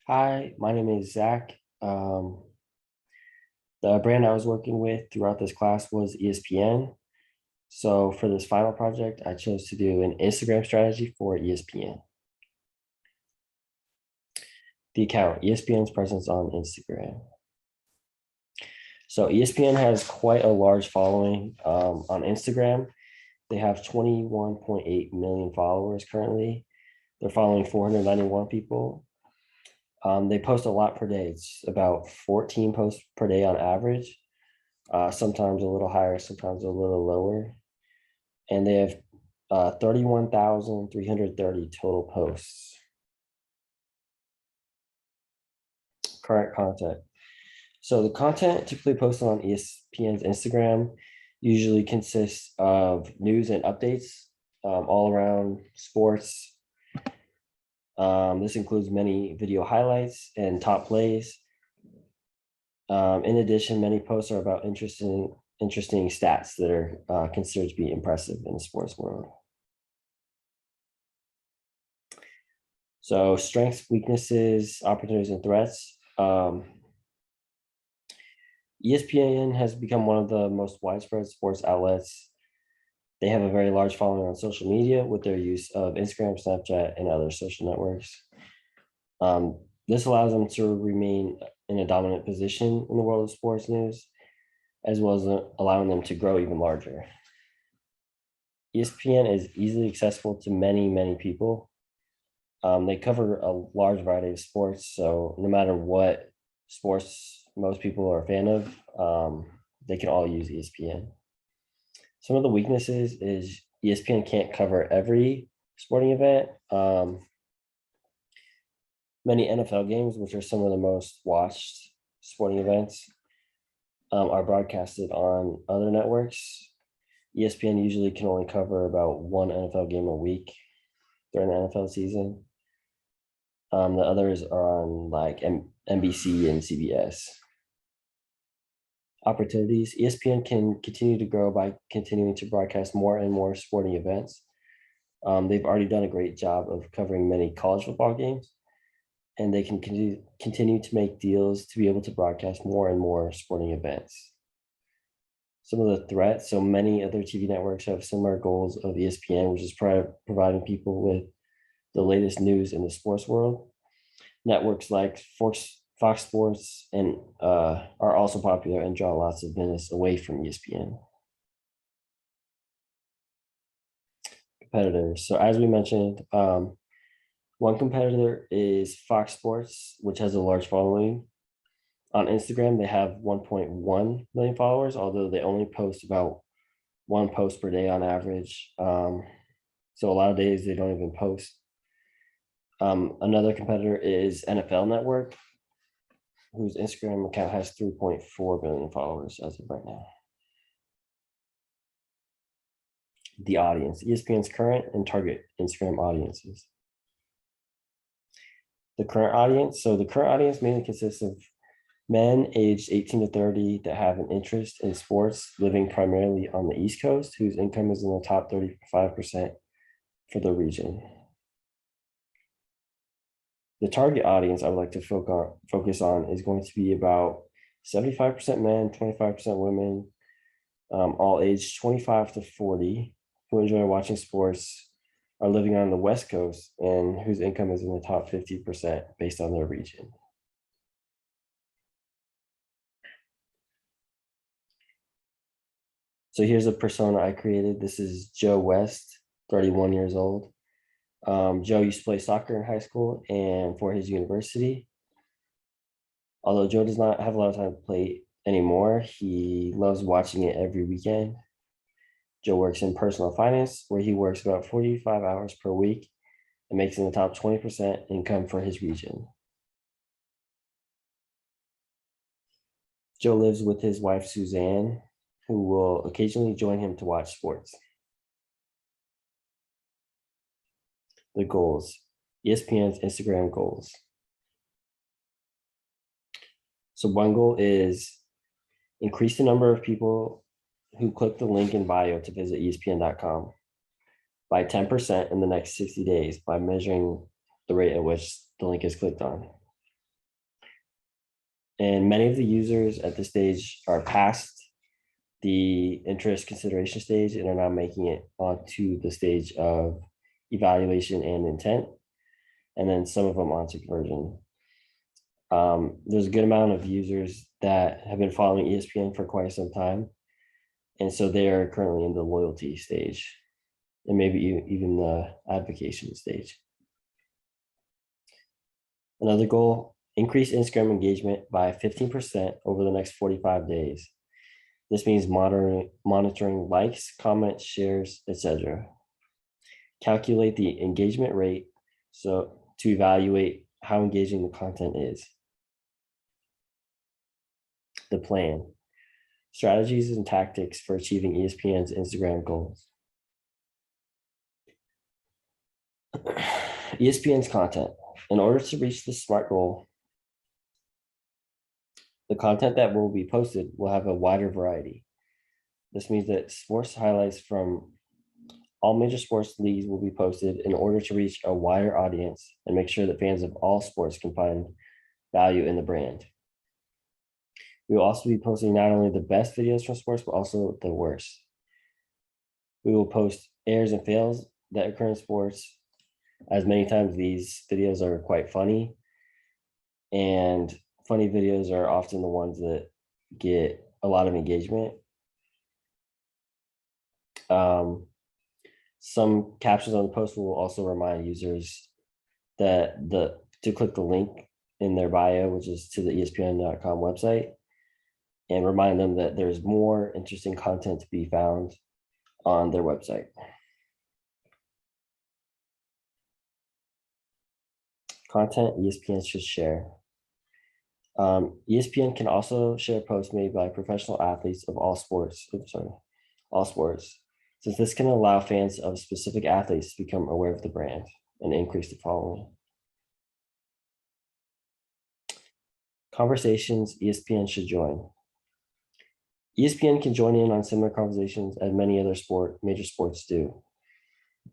Hi, my name is Zach. The brand I was working with throughout this class was ESPN. So for this final project, I chose to do an Instagram strategy for ESPN. The account, ESPN's presence on Instagram. So ESPN has quite a large following on Instagram. They have 21.8 million followers currently. They're following 491 people. They post a lot per day. It's about 14 posts per day on average. Sometimes a little higher, sometimes a little lower. And they have 31,330 total posts. Current content. So the content typically posted on ESPN's Instagram usually consists of news and updates all around sports. This includes many video highlights and top plays. In addition, many posts are about interesting stats that are considered to be impressive in the sports world. So strengths, weaknesses, opportunities, and threats. ESPN has become one of the most widespread sports outlets. They have a very large following on social media with their use of Instagram, Snapchat, and other social networks. This allows them to remain in a dominant position in the world of sports news, as well as allowing them to grow even larger. ESPN is easily accessible to many people. They cover a large variety of sports, so no matter what sports most people are a fan of, they can all use ESPN. Some of the weaknesses is ESPN can't cover every sporting event. Many NFL games, which are some of the most watched sporting events, are broadcasted on other networks. ESPN usually can only cover about one NFL game a week during the NFL season. The others are on like NBC and CBS. Opportunities. ESPN can continue to grow by continuing to broadcast more and more sporting events. They've already done a great job of covering many college football games, and they can continue to make deals to be able to broadcast more and more sporting events. Some of the threats. So many other TV networks have similar goals of ESPN, which is providing people with the latest news in the sports world. Networks like Fox Sports and are also popular and draw lots of business away from ESPN. Competitors. So as we mentioned, one competitor is Fox Sports, which has a large following. On Instagram, they have 1.1 million followers, although they only post about one post per day on average. So a lot of days they don't even post. Another competitor is NFL Network, whose Instagram account has 3.4 billion followers as of right now. The audience, ESPN's current and target Instagram audiences. The current audience. So the current audience mainly consists of men aged 18 to 30 that have an interest in sports, living primarily on the East Coast, whose income is in the top 35% for the region. The target audience I would like to focus on is going to be about 75% men, 25% women, all aged 25 to 40, who enjoy watching sports, are living on the West Coast, and whose income is in the top 50% based on their region. So here's a persona I created. This is Joe West, 31 years old. Joe used to play soccer in high school and for his university. Although Joe does not have a lot of time to play anymore, he loves watching it every weekend. Joe works in personal finance, where he works about 45 hours per week and makes in the top 20% income for his region. Joe lives with his wife, Suzanne, who will occasionally join him to watch sports. The goals, ESPN's Instagram goals. So one goal is increase the number of people who click the link in bio to visit ESPN.com by 10% in the next 60 days by measuring the rate at which the link is clicked on. And many of the users at this stage are past the interest consideration stage and are now making it onto the stage of evaluation and intent, and then some of them onto conversion. There's a good amount of users that have been following ESPN for quite some time, and so they are currently in the loyalty stage and maybe even the advocation stage. Another goal, increase Instagram engagement by 15% over the next 45 days. This means monitoring likes, comments, shares, etc. Calculate the engagement rate so to evaluate how engaging the content is. The plan, strategies and tactics for achieving ESPN's Instagram goals. ESPN's content. In order to reach this SMART goal, the content that will be posted will have a wider variety. This means that sports highlights from all major sports leagues will be posted in order to reach a wider audience and make sure that fans of all sports can find value in the brand. We will also be posting not only the best videos from sports, but also the worst. We will post errors and fails that occur in sports, as many times these videos are quite funny, and funny videos are often the ones that get a lot of engagement. Some captions on the post will also remind users that to click the link in their bio, which is to the ESPN.com website, and remind them that there's more interesting content to be found on their website. Content ESPN should share. ESPN can also share posts made by professional athletes of all sports. All sports, since this can allow fans of specific athletes to become aware of the brand and increase the following. Conversations ESPN should join. ESPN can join in on similar conversations as many other major sports do.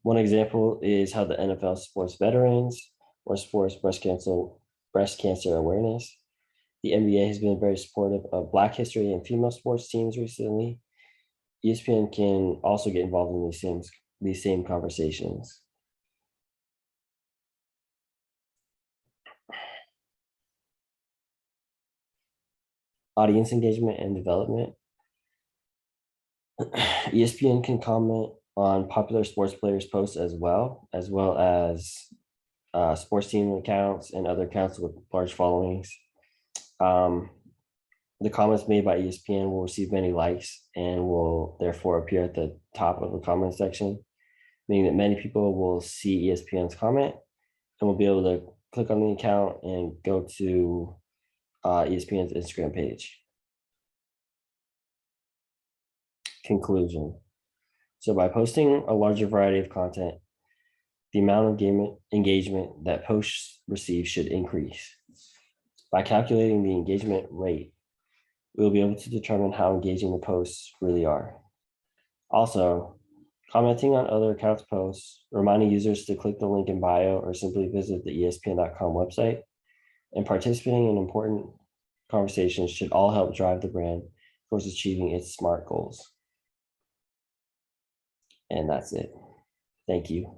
One example is how the NFL supports veterans or supports breast cancer awareness. The NBA has been very supportive of Black history and female sports teams recently. ESPN can also get involved in these same conversations. Audience engagement and development. ESPN can comment on popular sports players' posts as well as sports team accounts and other accounts with large followings. The comments made by ESPN will receive many likes and will therefore appear at the top of the comment section, meaning that many people will see ESPN's comment and will be able to click on the account and go to ESPN's Instagram page. Conclusion. So by posting a larger variety of content, the amount of engagement that posts receive should increase. By calculating the engagement rate, we will be able to determine how engaging the posts really are. Also, commenting on other accounts' posts, reminding users to click the link in bio or simply visit the ESPN.com website, and participating in important conversations should all help drive the brand towards achieving its SMART goals. And that's it. Thank you.